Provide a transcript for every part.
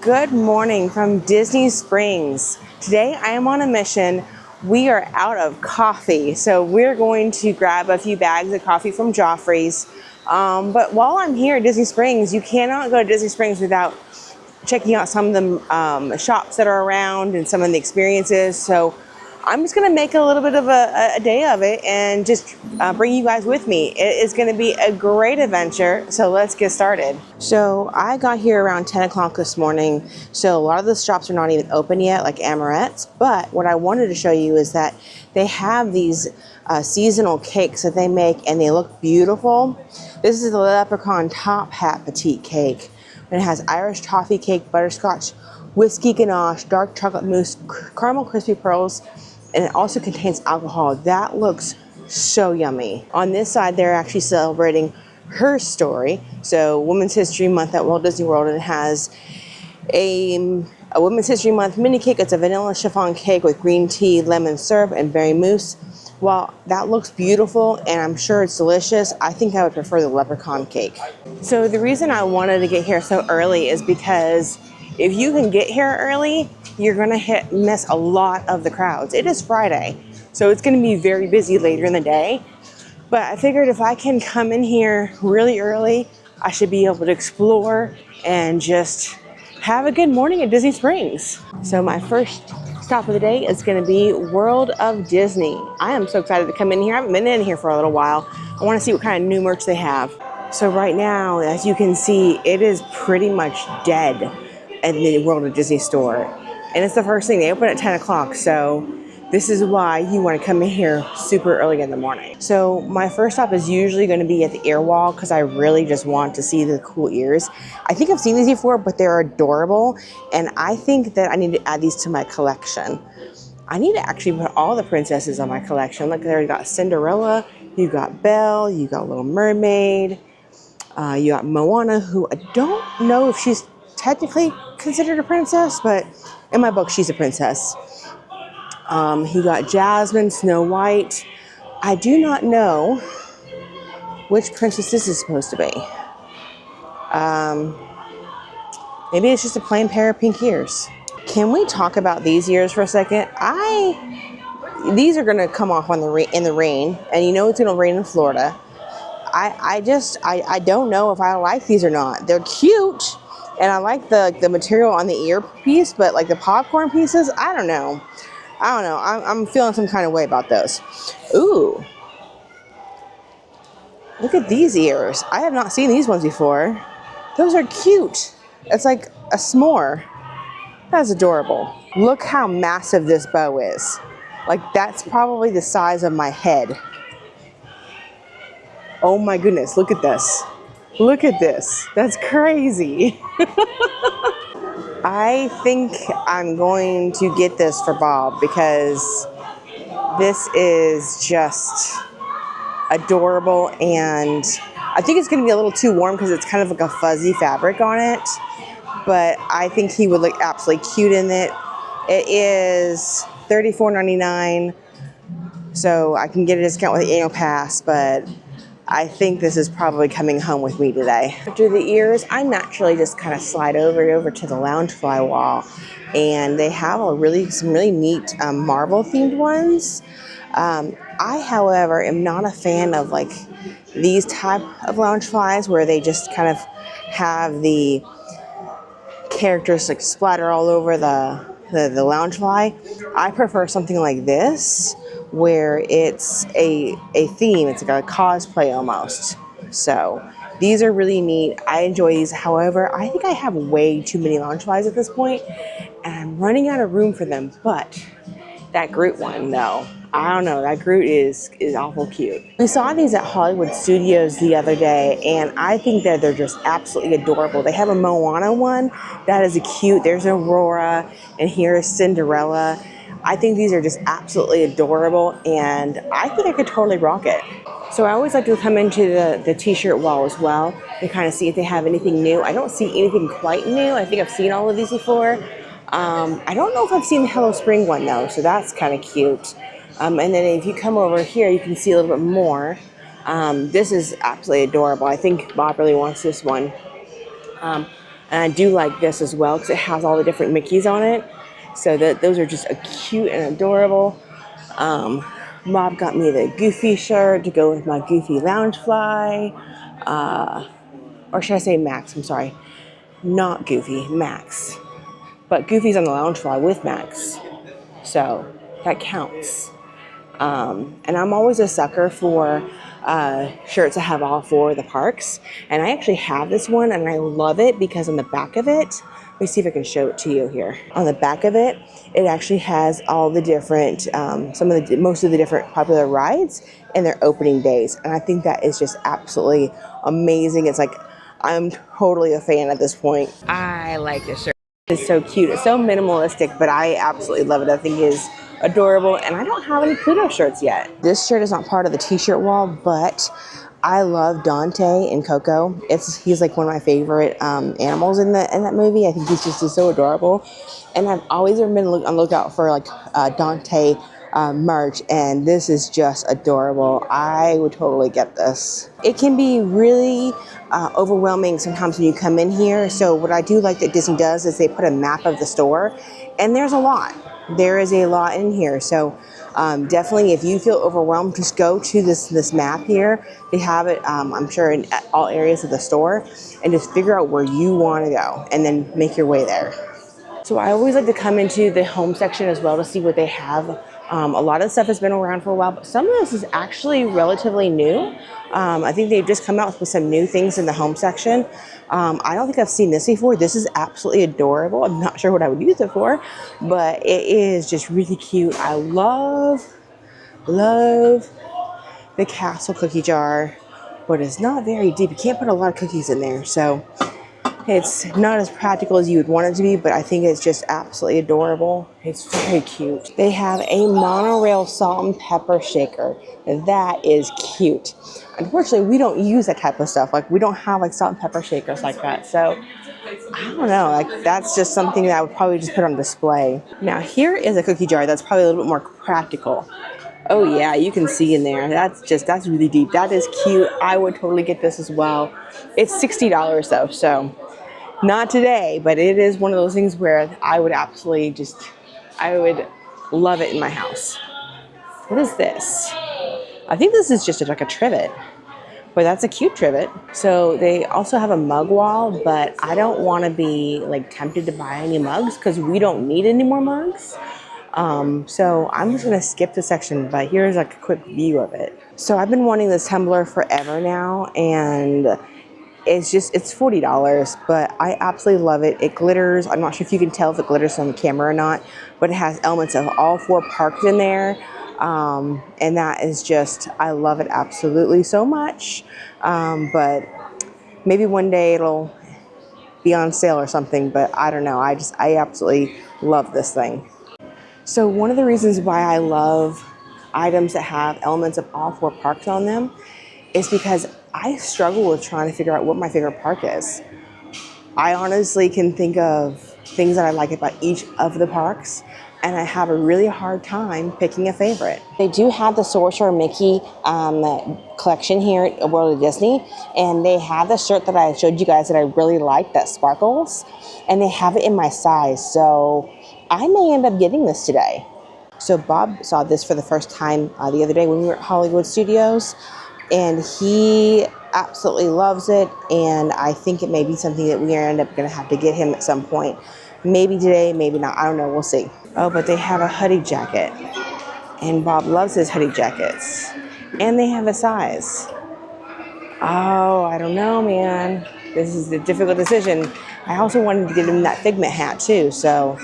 Good morning from Disney Springs. Today I am on a mission. We are out of coffee, so we're going to grab a few bags of coffee from Joffrey's. But while I'm here at Disney Springs, you cannot go to Disney Springs without checking out some of the shops that are around and some of the experiences. So I'm just going to make a little bit of a day of it and just bring you guys with me. It is going to be a great adventure, so let's get started. So I got here around 10 o'clock this morning, so a lot of the shops are not even open yet, like Amorette's, but what I wanted to show you is that they have these seasonal cakes that they make, and they look beautiful. This is the Leprechaun Top Hat Petite Cake, and it has Irish toffee cake, butterscotch, whiskey ganache, dark chocolate mousse, caramel crispy pearls, and it also contains alcohol. That looks so yummy. On this side, they're actually celebrating her story. So Women's History Month at Walt Disney World, and it has a Women's History Month mini cake. It's a vanilla chiffon cake with green tea, lemon syrup, and berry mousse. While that looks beautiful and I'm sure it's delicious, I think I would prefer the leprechaun cake. So the reason I wanted to get here so early is because if you can get here early, you're gonna miss a lot of the crowds. It is Friday, so it's gonna be very busy later in the day. But I figured if I can come in here really early, I should be able to explore and just have a good morning at Disney Springs. So my first stop of the day is gonna be World of Disney. I am so excited to come in here. I haven't been in here for a little while. I wanna see what kind of new merch they have. So right now, as you can see, it is pretty much dead at the World of Disney store. And it's the first thing. They open at 10 o'clock, so this is why you want to come in here super early in the morning. So my first stop is usually going to be at the ear wall because I really just want to see the cool ears. I think I've seen these before, but they're adorable, and I think that I need to add these to my collection. I need to actually put all the princesses on my collection. Look, there you got Cinderella, you got Belle, you got Little Mermaid, you got Moana, who I don't know if she's technically considered a princess, but in my book, she's a princess. He got Jasmine, Snow White. I do not know which princess this is supposed to be. Maybe it's just a plain pair of pink ears. Can we talk about these ears for a second? These are gonna come off in the rain, and you know it's gonna rain in Florida. I don't know if I like these or not. They're cute, and I like the material on the earpiece, but like the popcorn pieces, I don't know. I'm feeling some kind of way about those. Ooh. Look at these ears. I have not seen these ones before. Those are cute. It's like a s'more. That's adorable. Look how massive this bow is. Like, that's probably the size of my head. Oh my goodness, look at this. Look at this. That's crazy. I think I'm going to get this for Bob because this is just adorable, and I think it's going to be a little too warm because it's kind of like a fuzzy fabric on it, but I think he would look absolutely cute in it. It is $34.99, so I can get a discount with the annual pass, but I think this is probably coming home with me today. After the ears, I naturally just kind of slide over to the Loungefly wall, and they have some really neat Marvel themed ones. I, however, am not a fan of like these type of Loungeflies where they just kind of have the characters like splatter all over the Loungefly. I prefer something like this, where it's a theme. It's like a cosplay almost. So these are really neat. I enjoy these. However, I think I have way too many Loungeflies at this point, and I'm running out of room for them. But that Groot one, though, I don't know. That Groot is awful cute. We saw these at Hollywood Studios the other day, and I think that they're just absolutely adorable. They have a Moana one that is cute. There's Aurora, and here's Cinderella. I think these are just absolutely adorable, and I think I could totally rock it. So I always like to come into the t-shirt wall as well and kind of see if they have anything new. I don't see anything quite new. I think I've seen all of these before. I don't know if I've seen the Hello Spring one though, so that's kind of cute. And then if you come over here, you can see a little bit more. This is absolutely adorable. I think Bob really wants this one. And I do like this as well because it has all the different Mickeys on it. So those are just cute and adorable. Bob got me the Goofy shirt to go with my Goofy Loungefly. Or should I say Max? I'm sorry. Not Goofy, Max. But Goofy's on the Loungefly with Max. So that counts. And I'm always a sucker for shirts that have all four of the parks. And I actually have this one and I love it because on the back of it, let me see if I can show it to you here. On the back of it, it actually has all the different, most of the different popular rides and their opening days. And I think that is just absolutely amazing. It's like, I'm totally a fan at this point. I like this shirt. It's so cute. It's so minimalistic, but I absolutely love it. I think it is adorable, and I don't have any Pluto shirts yet. This shirt is not part of the t-shirt wall, but I love Dante in Coco. He's like one of my favorite animals in that movie. I think he's just so adorable, and I've always been on the lookout for like Dante merch, and this is just adorable. I would totally get this. It can be really overwhelming sometimes when you come in here. So what I do like that Disney does is they put a map of the store, and there's a lot. There is a lot in here. So definitely if you feel overwhelmed, just go to this map here. They have it, I'm sure, in all areas of the store, and just figure out where you want to go and then make your way there. So I always like to come into the home section as well to see what they have. A lot of the stuff has been around for a while, but some of this is actually relatively new. I think they've just come out with some new things in the home section. I don't think I've seen this before. This is absolutely adorable. I'm not sure what I would use it for, but it is just really cute. I love the castle cookie jar, but it's not very deep. You can't put a lot of cookies in there, so it's not as practical as you would want it to be, but I think it's just absolutely adorable. It's very cute. They have a monorail salt and pepper shaker. That is cute. Unfortunately, we don't use that type of stuff. Like, we don't have like salt and pepper shakers like that. So I don't know, like that's just something that I would probably just put on display. Now here is a cookie jar that's probably a little bit more practical. Oh yeah, you can see in there. That's really deep. That is cute. I would totally get this as well. It's $60 though, so not today, but it is one of those things where I would love it in my house. What is this? I think this is just like a trivet, but that's a cute trivet. So they also have a mug wall, but I don't want to be like tempted to buy any mugs because we don't need any more mugs. So I'm just gonna skip the section, but here's like a quick view of it. So I've been wanting this tumbler forever now, and it's $40, but I absolutely love it. It glitters. I'm not sure if you can tell if it glitters on the camera or not, but it has elements of all four parks in there. And that is just, I love it absolutely so much. But maybe one day it'll be on sale or something, but I don't know. I absolutely love this thing. So one of the reasons why I love items that have elements of all four parks on them is because I struggle with trying to figure out what my favorite park is. I honestly can think of things that I like about each of the parks, and I have a really hard time picking a favorite. They do have the Sorcerer Mickey collection here at World of Disney, and they have the shirt that I showed you guys that I really like that sparkles, and they have it in my size, so I may end up getting this today. So Bob saw this for the first time the other day when we were at Hollywood Studios, and he absolutely loves it, and I think it may be something that we end up going to have to get him at some point. Maybe today, maybe not. I don't know. We'll see. Oh, but they have a hoodie jacket, and Bob loves his hoodie jackets, and they have a size. Oh, I don't know, man. This is a difficult decision. I also wanted to get him that Figment hat too, so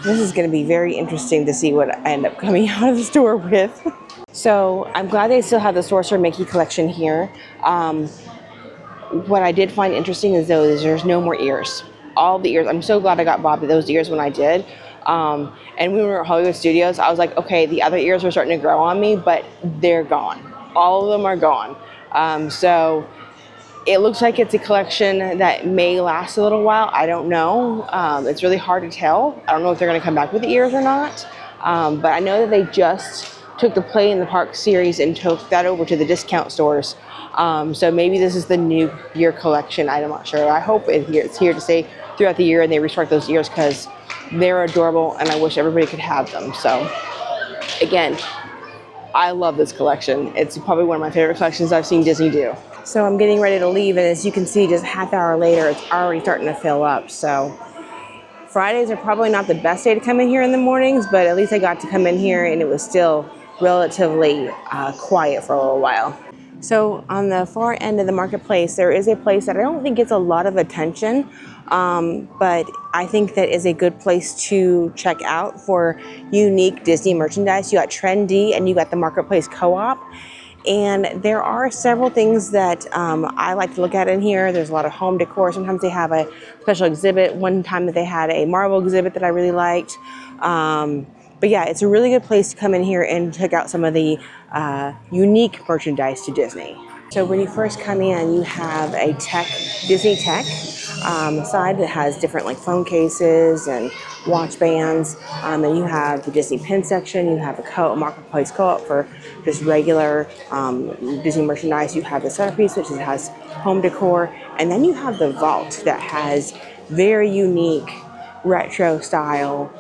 this is going to be very interesting to see what I end up coming out of the store with. So I'm glad they still have the Sorcerer Mickey collection here. What I did find interesting is though there's no more ears. All the ears, I'm so glad I got Bob those ears when I did. And when we were at Hollywood Studios, I was like, okay, the other ears were starting to grow on me, but they're gone. All of them are gone. So it looks like it's a collection that may last a little while. I don't know. It's really hard to tell. I don't know if they're going to come back with the ears or not. But I know that they just took the Play in the Park series and took that over to the discount stores. So maybe this is the new year collection. I'm not sure. I hope it's here to stay throughout the year and they restock those ears because they're adorable and I wish everybody could have them. So again, I love this collection. It's probably one of my favorite collections I've seen Disney do. So I'm getting ready to leave, and as you can see, just a half hour later, it's already starting to fill up. So Fridays are probably not the best day to come in here in the mornings, but at least I got to come in here and it was still relatively quiet for a little while. So on the far end of the marketplace, there is a place that I don't think gets a lot of attention, but I think that is a good place to check out for unique Disney merchandise. You got Trendy and you got the Marketplace Co-op. And there are several things that I like to look at in here. There's a lot of home decor. Sometimes they have a special exhibit. One time that they had a Marvel exhibit that I really liked. But yeah, it's a really good place to come in here and check out some of the unique merchandise to Disney. So when you first come in, you have a Disney tech side that has different like phone cases and watch bands. Then you have the Disney pin section. You have a Marketplace Co-op for just regular Disney merchandise. You have the centerpiece, which has home decor. And then you have the vault that has very unique retro style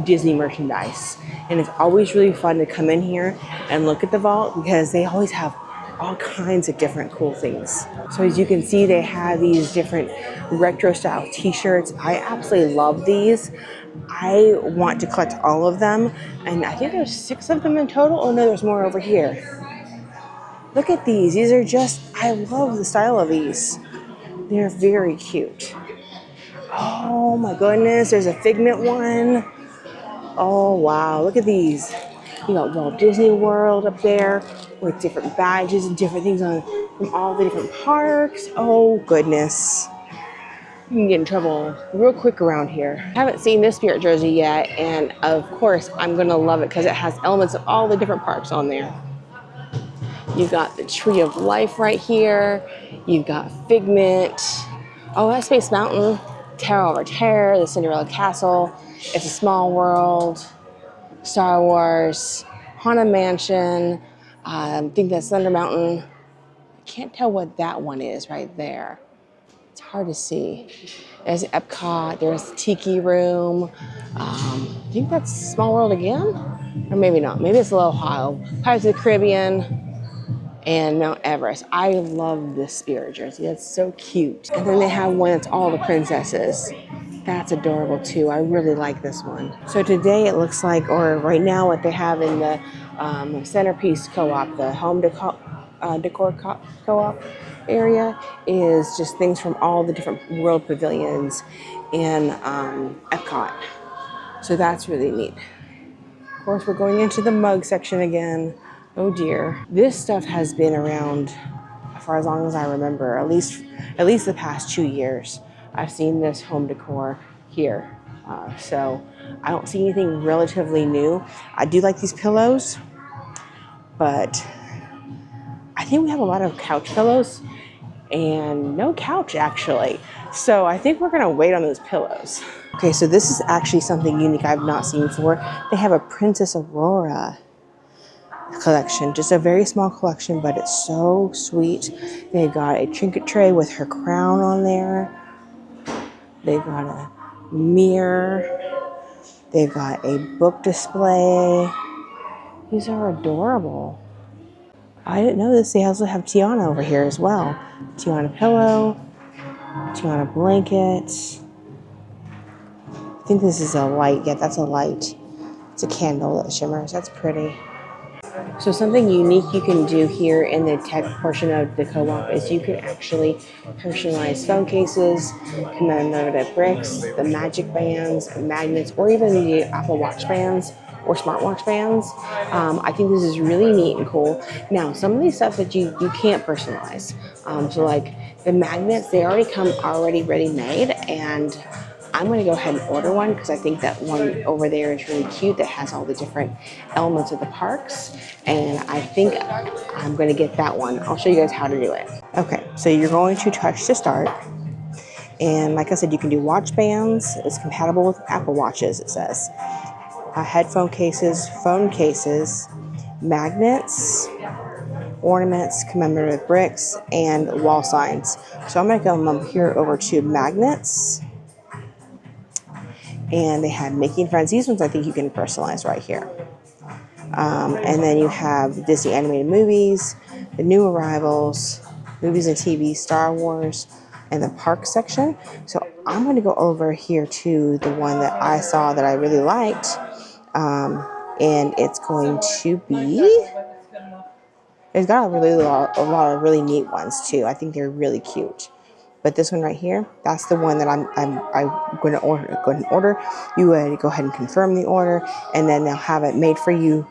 Disney merchandise. And it's always really fun to come in here and look at the vault because they always have all kinds of different cool things. So as you can see, they have these different retro style t-shirts. I absolutely love these. I want to collect all of them. And I think there's 6 of them in total. Oh no, there's more over here. Look at these. These are just, I love the style of these. They're very cute. Oh my goodness, there's a Figment one. Oh wow, look at these. You got Walt Disney World up there with different badges and different things on from all the different parks. Oh goodness. You can get in trouble real quick around here. I haven't seen this Spirit jersey yet, and of course I'm gonna love it because it has elements of all the different parks on there. You've got the Tree of Life right here. You've got Figment. Oh, that's Space Mountain. Terror Over Terror, the Cinderella Castle. It's a Small World. Star Wars, Haunted Mansion, I think that's Thunder Mountain. I can't tell what that one is right there. It's hard to see. There's Epcot, there's the Tiki Room. I think that's Small World again? Or maybe not, maybe it's a little high. Pirates of the Caribbean and Mount Everest. I love this Spirit jersey, that's so cute. And then they have one that's all the princesses. That's adorable too. I really like this one. So today it looks like, or right now what they have in the centerpiece co-op, the home decor co-op area is just things from all the different world pavilions in Epcot. So that's really neat. Of course, we're going into the mug section again. Oh dear. This stuff has been around for as long as I remember, at least the past 2 years. I've seen this home decor here. So I don't see anything relatively new. I do like these pillows, but I think we have a lot of couch pillows and no couch actually. So I think we're gonna wait on those pillows. Okay, so this is actually something unique I've not seen before. They have a Princess Aurora collection, just a very small collection, but it's so sweet. They've got a trinket tray with her crown on there. They've got a mirror. They've got a book display. These are adorable. I didn't know this. They also have Tiana over here as well. Tiana pillow, Tiana blanket. I think this is a light. Yeah, that's a light. It's a candle that shimmers. That's pretty. So something unique you can do here in the tech portion of the co-op is you can actually personalize phone cases, commemorative bricks, the magic bands, magnets, or even the Apple Watch bands or smartwatch bands. I think this is really neat and cool. Now, some of these stuff that you can't personalize. So like the magnets, they already come ready made, and I'm going to go ahead and order one because I think that one over there is really cute that has all the different elements of the parks, and I think I'm going to get that one. I'll show you guys how to do it. Okay, so you're going to touch to start, and like I said, you can do watch bands. It's compatible with Apple Watches, it says. headphone cases, phone cases, magnets, ornaments, commemorative bricks, and wall signs. So I'm going to go up here over to magnets. And they have making friends. These ones I think you can personalize right here. And then you have Disney animated movies, the new arrivals, movies and TV, Star Wars, and the park section. So I'm going to go over here to the one that I saw that I really liked. And it's going to be, it's got a lot of really neat ones too. I think they're really cute. But this one right here, that's the one that I'm going to order. You would go ahead and confirm the order, and then they'll have it made for you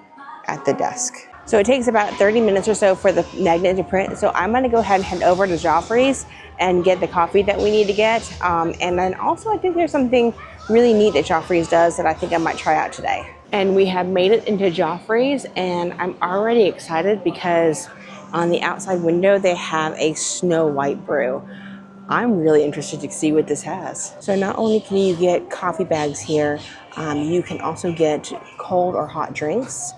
at the desk. So it takes about 30 minutes or so for the magnet to print. So I'm going to go ahead and head over to Joffrey's and get the coffee that we need to get. And then also I think there's something really neat that Joffrey's does that I think I might try out today. And we have made it into Joffrey's, and I'm already excited because on the outside window they have a Snow White brew. I'm really interested to see what this has. So not only can you get coffee bags here, you can also get cold or hot drinks,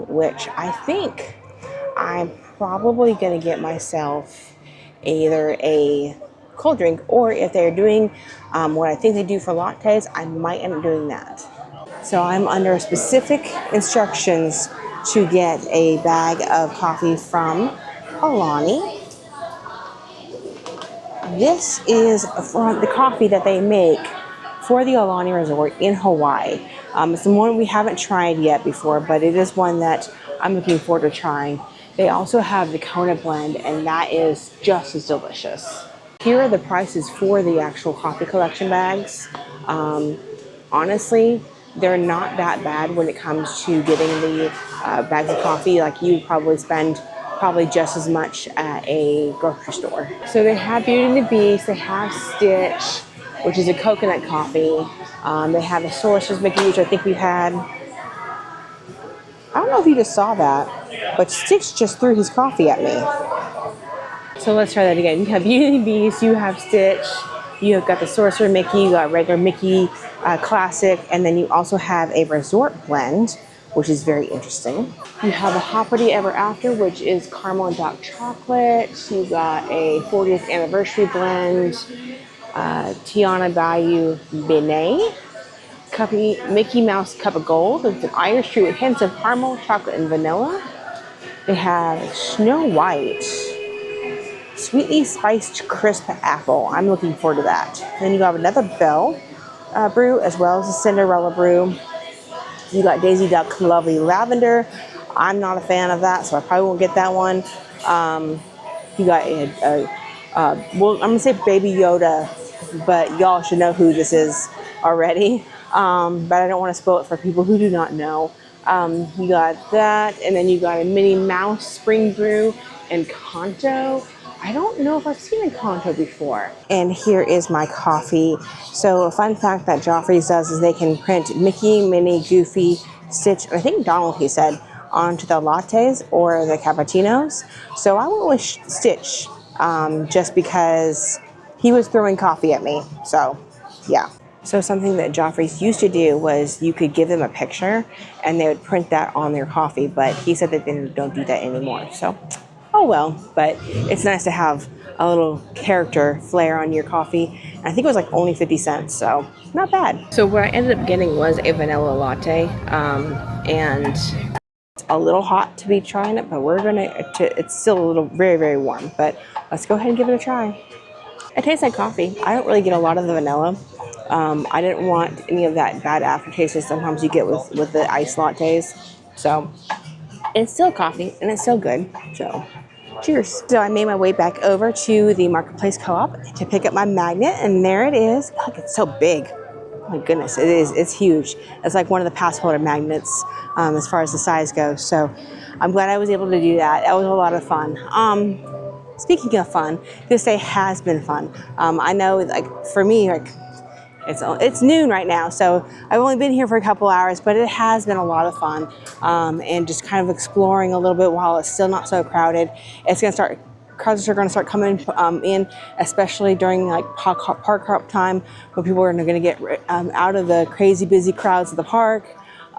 which I think I'm probably gonna get myself either a cold drink, or if they're doing what I think they do for lattes, I might end up doing that. So I'm under specific instructions to get a bag of coffee from Alani. This is from the coffee that they make for the Alani Resort in Hawaii. It's the one we haven't tried yet before, but it is one that I'm looking forward to trying. They also have the Kona blend, and that is just as delicious. Here are the prices for the actual coffee collection bags. Honestly, they're not that bad when it comes to getting the bags of coffee. Like, you would probably spend just as much at a grocery store. So they have Beauty and the Beast, they have Stitch, which is a coconut coffee. They have the Sorcerer's Mickey, which I think we've had. I don't know if you just saw that, but Stitch just threw his coffee at me. So let's try that again. You have Beauty and the Beast, you have Stitch, you have got the Sorcerer Mickey, you got regular Mickey Classic, and then you also have a Resort blend, which is very interesting. You have a Hoppity Ever After, which is caramel and dark chocolate. You got a 40th anniversary blend, Tiana Bayou Benet, Mickey Mouse Cup of Gold. It's an Irish treat with hints of caramel, chocolate, and vanilla. They have Snow White, sweetly spiced crisp apple. I'm looking forward to that. Then you have another Belle brew, as well as a Cinderella brew. You got Daisy Duck Lovely Lavender. I'm not a fan of that, so I probably won't get that one. You got well, I'm gonna say Baby Yoda, but y'all should know who this is already. But I don't want to spoil it for people who do not know. You got that, and then you got a Minnie Mouse Spring Brew and Kanto. I don't know if I've seen a Kanto before. And here is my coffee. So a fun fact that Joffrey's does is they can print Mickey, Minnie, Goofy, Stitch, I think Donald, he said, onto the lattes or the cappuccinos. So I went with Stitch just because he was throwing coffee at me. So yeah. So something that Joffrey's used to do was you could give them a picture and they would print that on their coffee, but he said that they don't do that anymore. So oh well, but it's nice to have a little character flair on your coffee. And I think it was like only 50 cents, so not bad. So what I ended up getting was a vanilla latte, and it's a little hot to be trying it, but it's still a little very, very warm, but let's go ahead and give it a try. It tastes like coffee. I don't really get a lot of the vanilla. I didn't want any of that bad aftertaste that sometimes you get with the iced lattes. So it's still coffee and it's still good. So cheers. So I made my way back over to the Marketplace Co-op to pick up my magnet, and there it is. Look, it's so big. Oh my goodness, it is. It's huge. It's like one of the pass holder magnets as far as the size goes. So I'm glad I was able to do that. That was a lot of fun. Speaking of fun, this day has been fun. I know, like, for me, like, it's noon right now, so I've only been here for a couple hours, but it has been a lot of fun, and just kind of exploring a little bit while it's still not so crowded. Crowds are going to start coming in, especially during like park hop time, when people are going to get out of the crazy busy crowds of the park.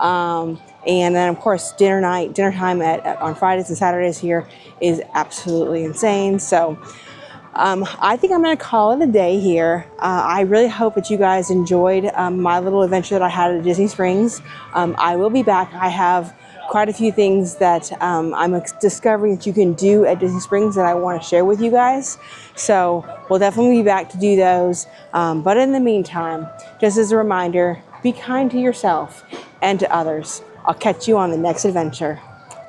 And then of course dinner time on Fridays and Saturdays here is absolutely insane. So I think I'm going to call it a day here. I really hope that you guys enjoyed my little adventure that I had at Disney Springs. I will be back. I have quite a few things that I'm discovering that you can do at Disney Springs that I want to share with you guys. So we'll definitely be back to do those. But in the meantime, just as a reminder, be kind to yourself and to others. I'll catch you on the next adventure.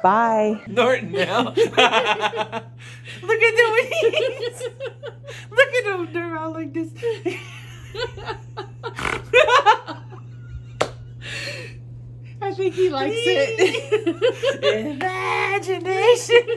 Bye. Norton now. Look at the wings. Look at them. They're all like this. I think he likes it. Imagination.